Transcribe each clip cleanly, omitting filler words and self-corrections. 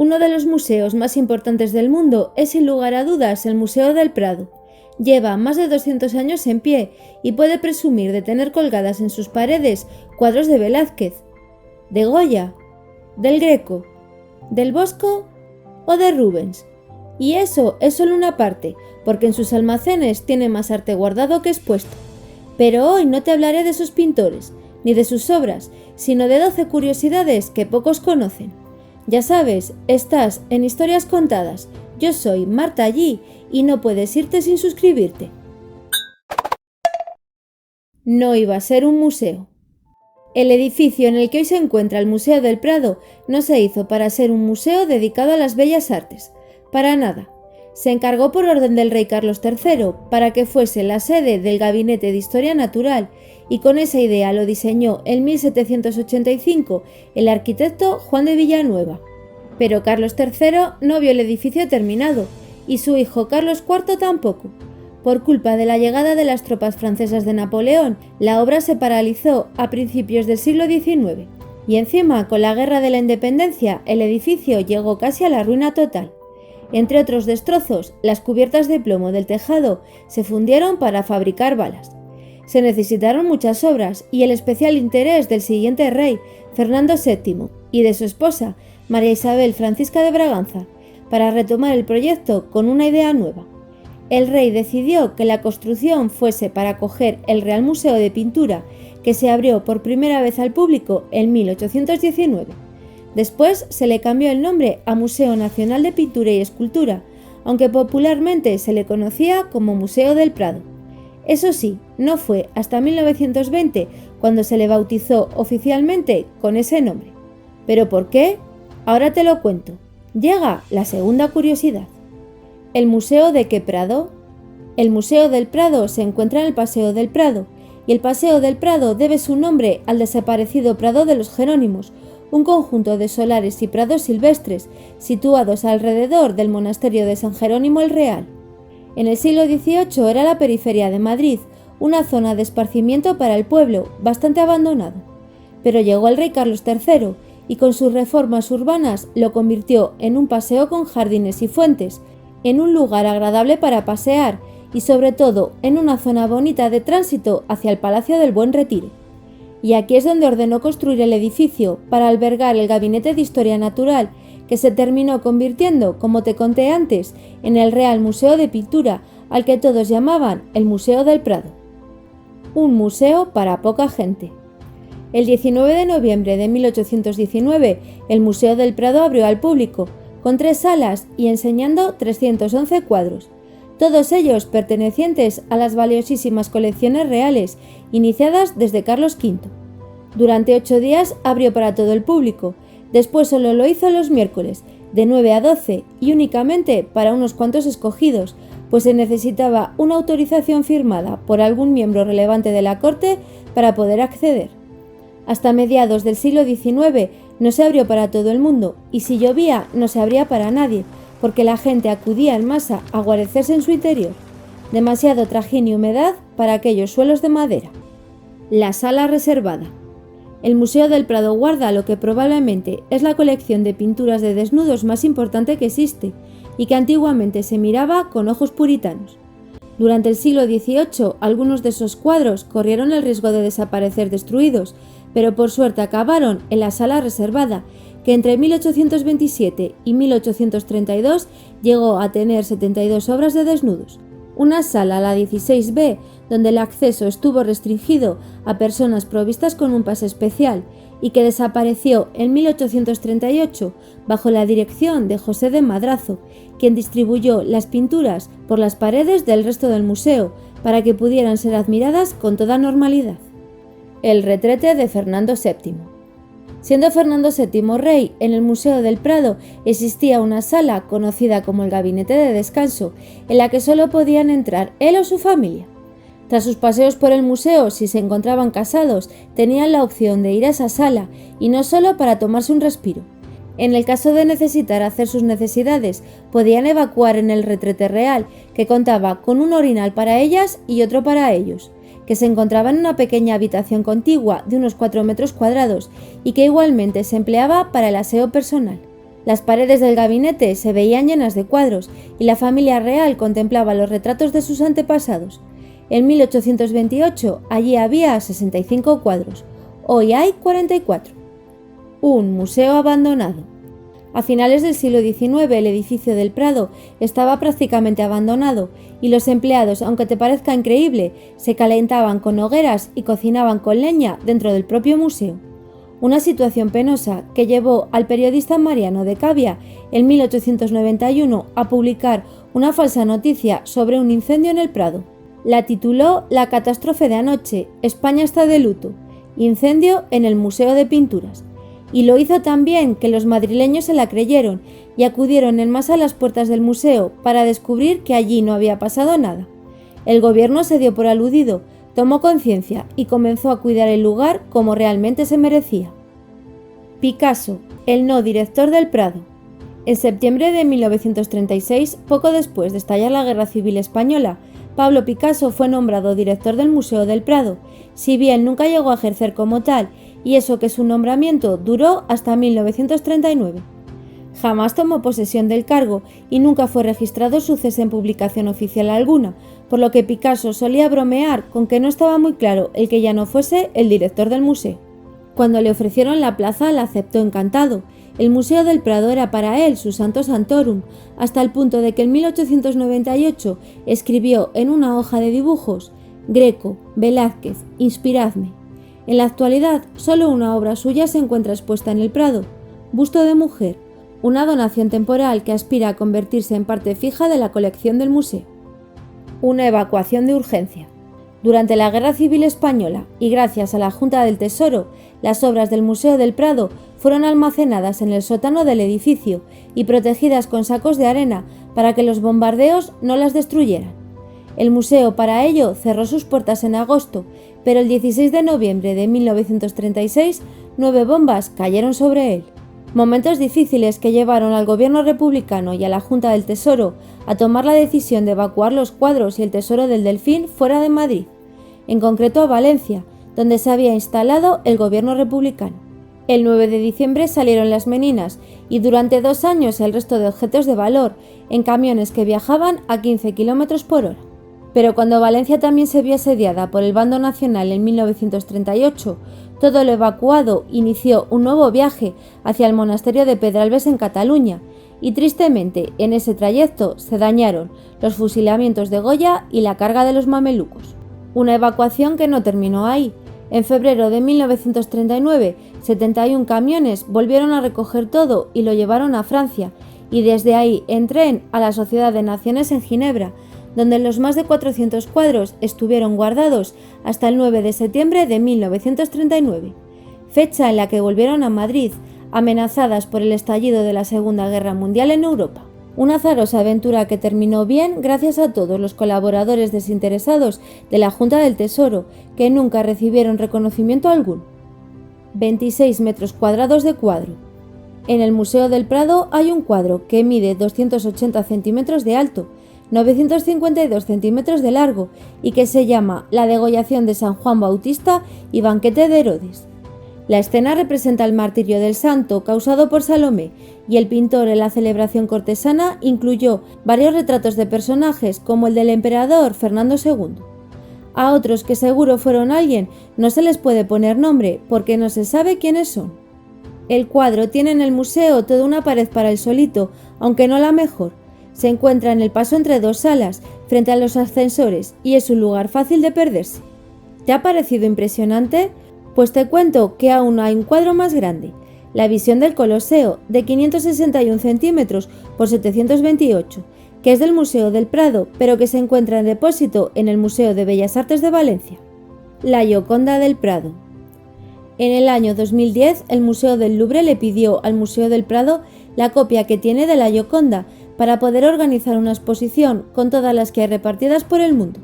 Uno de los museos más importantes del mundo es sin lugar a dudas el Museo del Prado. Lleva más de 200 años en pie y puede presumir de tener colgadas en sus paredes cuadros de Velázquez, de Goya, del Greco, del Bosco o de Rubens. Y eso es solo una parte, porque en sus almacenes tiene más arte guardado que expuesto. Pero hoy no te hablaré de sus pintores, ni de sus obras, sino de 12 curiosidades que pocos conocen. Ya sabes, estás en Historias Contadas. Yo soy Marta Allí y no puedes irte sin suscribirte. No iba a ser un museo. El edificio en el que hoy se encuentra el Museo del Prado no se hizo para ser un museo dedicado a las bellas artes. Para nada. Se encargó por orden del rey Carlos III para que fuese la sede del Gabinete de Historia Natural y con esa idea lo diseñó en 1785 el arquitecto Juan de Villanueva. Pero Carlos III no vio el edificio terminado y su hijo Carlos IV tampoco. Por culpa de la llegada de las tropas francesas de Napoleón, la obra se paralizó a principios del siglo XIX y encima con la Guerra de la Independencia el edificio llegó casi a la ruina total. Entre otros destrozos, las cubiertas de plomo del tejado se fundieron para fabricar balas. Se necesitaron muchas obras y el especial interés del siguiente rey, Fernando VII, y de su esposa, María Isabel Francisca de Braganza, para retomar el proyecto con una idea nueva. El rey decidió que la construcción fuese para acoger el Real Museo de Pintura, que se abrió por primera vez al público en 1819. Después se le cambió el nombre a Museo Nacional de Pintura y Escultura, aunque popularmente se le conocía como Museo del Prado. Eso sí, no fue hasta 1920 cuando se le bautizó oficialmente con ese nombre. ¿Pero por qué? Ahora te lo cuento. Llega la segunda curiosidad. ¿El Museo de qué Prado? El Museo del Prado se encuentra en el Paseo del Prado, y el Paseo del Prado debe su nombre al desaparecido Prado de los Jerónimos, un conjunto de solares y prados silvestres situados alrededor del monasterio de San Jerónimo el Real. En el siglo XVIII era la periferia de Madrid, una zona de esparcimiento para el pueblo, bastante abandonado. Pero llegó el rey Carlos III y con sus reformas urbanas lo convirtió en un paseo con jardines y fuentes, en un lugar agradable para pasear y sobre todo en una zona bonita de tránsito hacia el Palacio del Buen Retiro. Y aquí es donde ordenó construir el edificio para albergar el Gabinete de Historia Natural, que se terminó convirtiendo, como te conté antes, en el Real Museo de Pintura, al que todos llamaban el Museo del Prado. Un museo para poca gente. El 19 de noviembre de 1819, el Museo del Prado abrió al público, con 3 salas y enseñando 311 cuadros, todos ellos pertenecientes a las valiosísimas colecciones reales, iniciadas desde Carlos V. Durante 8 días abrió para todo el público, después solo lo hizo los miércoles, de 9 a 12 y únicamente para unos cuantos escogidos, pues se necesitaba una autorización firmada por algún miembro relevante de la corte para poder acceder. Hasta mediados del siglo XIX no se abrió para todo el mundo y si llovía no se abría para nadie, porque la gente acudía en masa a guarecerse en su interior. Demasiado trajín y humedad para aquellos suelos de madera. La sala reservada. El Museo del Prado guarda lo que probablemente es la colección de pinturas de desnudos más importante que existe y que antiguamente se miraba con ojos puritanos. Durante el siglo XVIII, algunos de esos cuadros corrieron el riesgo de desaparecer destruidos, pero por suerte acabaron en la sala reservada, que entre 1827 y 1832 llegó a tener 72 obras de desnudos. Una sala, la 16B, donde el acceso estuvo restringido a personas provistas con un pase especial y que desapareció en 1838 bajo la dirección de José de Madrazo, quien distribuyó las pinturas por las paredes del resto del museo para que pudieran ser admiradas con toda normalidad. El retrete de Fernando VII. Siendo Fernando VII rey, en el Museo del Prado existía una sala conocida como el Gabinete de Descanso, en la que solo podían entrar él o su familia. Tras sus paseos por el museo, si se encontraban casados, tenían la opción de ir a esa sala, y no solo para tomarse un respiro. En el caso de necesitar hacer sus necesidades, podían evacuar en el retrete real, que contaba con un orinal para ellas y otro para ellos, que se encontraba en una pequeña habitación contigua de unos 4 metros cuadrados y que igualmente se empleaba para el aseo personal. Las paredes del gabinete se veían llenas de cuadros y la familia real contemplaba los retratos de sus antepasados. En 1828 allí había 65 cuadros, hoy hay 44. Un museo abandonado. A finales del siglo XIX el edificio del Prado estaba prácticamente abandonado y los empleados, aunque te parezca increíble, se calentaban con hogueras y cocinaban con leña dentro del propio museo. Una situación penosa que llevó al periodista Mariano de Cavia en 1891 a publicar una falsa noticia sobre un incendio en el Prado. La tituló La catástrofe de anoche, España está de luto, incendio en el Museo de Pinturas. Y lo hizo tan bien que los madrileños se la creyeron y acudieron en masa a las puertas del museo para descubrir que allí no había pasado nada. El gobierno se dio por aludido, tomó conciencia y comenzó a cuidar el lugar como realmente se merecía. Picasso, el no director del Prado. En septiembre de 1936, poco después de estallar la Guerra Civil Española, Pablo Picasso fue nombrado director del Museo del Prado, si bien nunca llegó a ejercer como tal, y eso que su nombramiento duró hasta 1939. Jamás tomó posesión del cargo y nunca fue registrado su cese en publicación oficial alguna, por lo que Picasso solía bromear con que no estaba muy claro el que ya no fuese el director del museo. Cuando le ofrecieron la plaza la aceptó encantado. El Museo del Prado era para él su santo santorum, hasta el punto de que en 1898 escribió en una hoja de dibujos: Greco, Velázquez, inspiradme. En la actualidad, solo una obra suya se encuentra expuesta en el Prado, Busto de mujer, una donación temporal que aspira a convertirse en parte fija de la colección del museo. Una evacuación de urgencia. Durante la Guerra Civil Española y gracias a la Junta del Tesoro, las obras del Museo del Prado fueron almacenadas en el sótano del edificio y protegidas con sacos de arena para que los bombardeos no las destruyeran. El museo para ello cerró sus puertas en agosto, pero el 16 de noviembre de 1936 9 bombas cayeron sobre él. Momentos difíciles que llevaron al gobierno republicano y a la Junta del Tesoro a tomar la decisión de evacuar los cuadros y el tesoro del Delfín fuera de Madrid, en concreto a Valencia, donde se había instalado el gobierno republicano. El 9 de diciembre salieron las meninas y durante 2 años el resto de objetos de valor en camiones que viajaban a 15 km por hora. Pero cuando Valencia también se vio asediada por el bando nacional en 1938, todo lo evacuado inició un nuevo viaje hacia el monasterio de Pedralbes en Cataluña, y tristemente en ese trayecto se dañaron los fusilamientos de Goya y la carga de los mamelucos. Una evacuación que no terminó ahí. En febrero de 1939, 71 camiones volvieron a recoger todo y lo llevaron a Francia, y desde ahí en tren a la Sociedad de Naciones en Ginebra, donde los más de 400 cuadros estuvieron guardados hasta el 9 de septiembre de 1939, fecha en la que volvieron a Madrid, amenazadas por el estallido de la Segunda Guerra Mundial en Europa. Una azarosa aventura que terminó bien gracias a todos los colaboradores desinteresados de la Junta del Tesoro, que nunca recibieron reconocimiento alguno. 26 metros cuadrados de cuadro. En el Museo del Prado hay un cuadro que mide 280 centímetros de alto, 952 centímetros de largo y que se llama La degollación de San Juan Bautista y banquete de Herodes. La escena representa el martirio del santo causado por Salomé y el pintor en la celebración cortesana incluyó varios retratos de personajes como el del emperador Fernando II. A otros que seguro fueron alguien no se les puede poner nombre porque no se sabe quiénes son. El cuadro tiene en el museo toda una pared para él solito, aunque no la mejor. Se encuentra en el paso entre 2 salas, frente a los ascensores, y es un lugar fácil de perderse. ¿Te ha parecido impresionante? Pues te cuento que aún hay un cuadro más grande, la visión del Coloseo, de 561 centímetros por 728, que es del Museo del Prado, pero que se encuentra en depósito en el Museo de Bellas Artes de Valencia. La Gioconda del Prado. En el año 2010, el Museo del Louvre le pidió al Museo del Prado la copia que tiene de la Gioconda para poder organizar una exposición con todas las que hay repartidas por el mundo.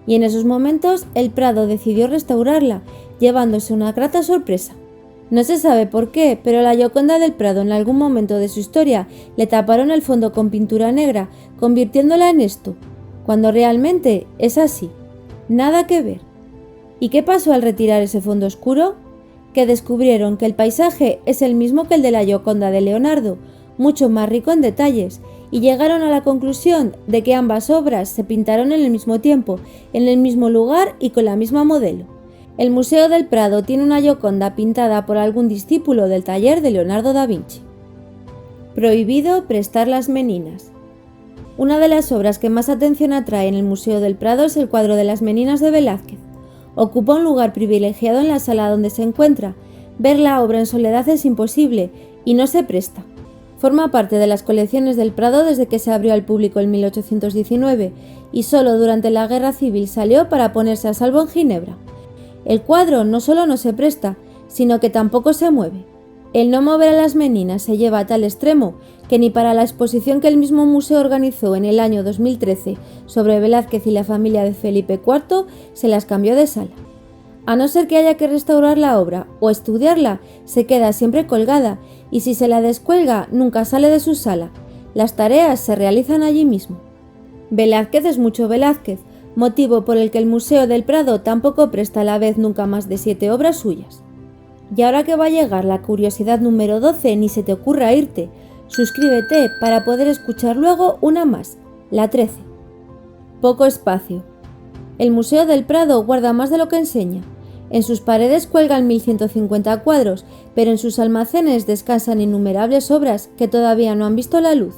Y en esos momentos el Prado decidió restaurarla, llevándose una grata sorpresa. No se sabe por qué, pero la Gioconda del Prado en algún momento de su historia le taparon el fondo con pintura negra, convirtiéndola en esto, cuando realmente es así. Nada que ver. ¿Y qué pasó al retirar ese fondo oscuro? que descubrieron que el paisaje es el mismo que el de la Gioconda de Leonardo, mucho más rico en detalles, y llegaron a la conclusión de que ambas obras se pintaron en el mismo tiempo, en el mismo lugar y con la misma modelo. El Museo del Prado tiene una Gioconda pintada por algún discípulo del taller de Leonardo da Vinci. Prohibido prestar las meninas. Una de las obras que más atención atrae en el Museo del Prado es el cuadro de las Meninas de Velázquez. Ocupa un lugar privilegiado en la sala donde se encuentra. Ver la obra en soledad es imposible y no se presta. Forma parte de las colecciones del Prado desde que se abrió al público en 1819 y solo durante la Guerra Civil salió para ponerse a salvo en Ginebra. El cuadro no solo no se presta, sino que tampoco se mueve. El no mover a las meninas se lleva a tal extremo que ni para la exposición que el mismo museo organizó en el año 2013 sobre Velázquez y la familia de Felipe IV se las cambió de sala. A no ser que haya que restaurar la obra o estudiarla, se queda siempre colgada y si se la descuelga nunca sale de su sala. Las tareas se realizan allí mismo. Velázquez es mucho Velázquez, motivo por el que el Museo del Prado tampoco presta a la vez nunca más de 7 obras suyas. Y ahora que va a llegar la curiosidad número 12, ni se te ocurra irte. Suscríbete para poder escuchar luego una más, la 13. Poco espacio. El Museo del Prado guarda más de lo que enseña. En sus paredes cuelgan 1150 cuadros, pero en sus almacenes descansan innumerables obras que todavía no han visto la luz.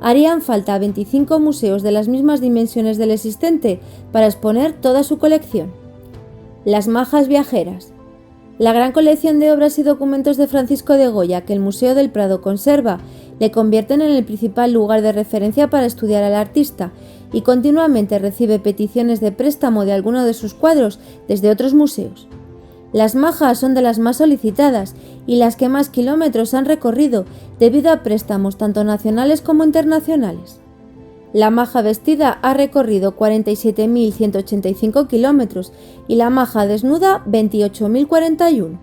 Harían falta 25 museos de las mismas dimensiones del existente para exponer toda su colección. Las majas viajeras. La gran colección de obras y documentos de Francisco de Goya que el Museo del Prado conserva le convierten en el principal lugar de referencia para estudiar al artista y continuamente recibe peticiones de préstamo de alguno de sus cuadros desde otros museos. Las majas son de las más solicitadas y las que más kilómetros han recorrido debido a préstamos tanto nacionales como internacionales. La maja vestida ha recorrido 47.185 kilómetros y la maja desnuda 28.041.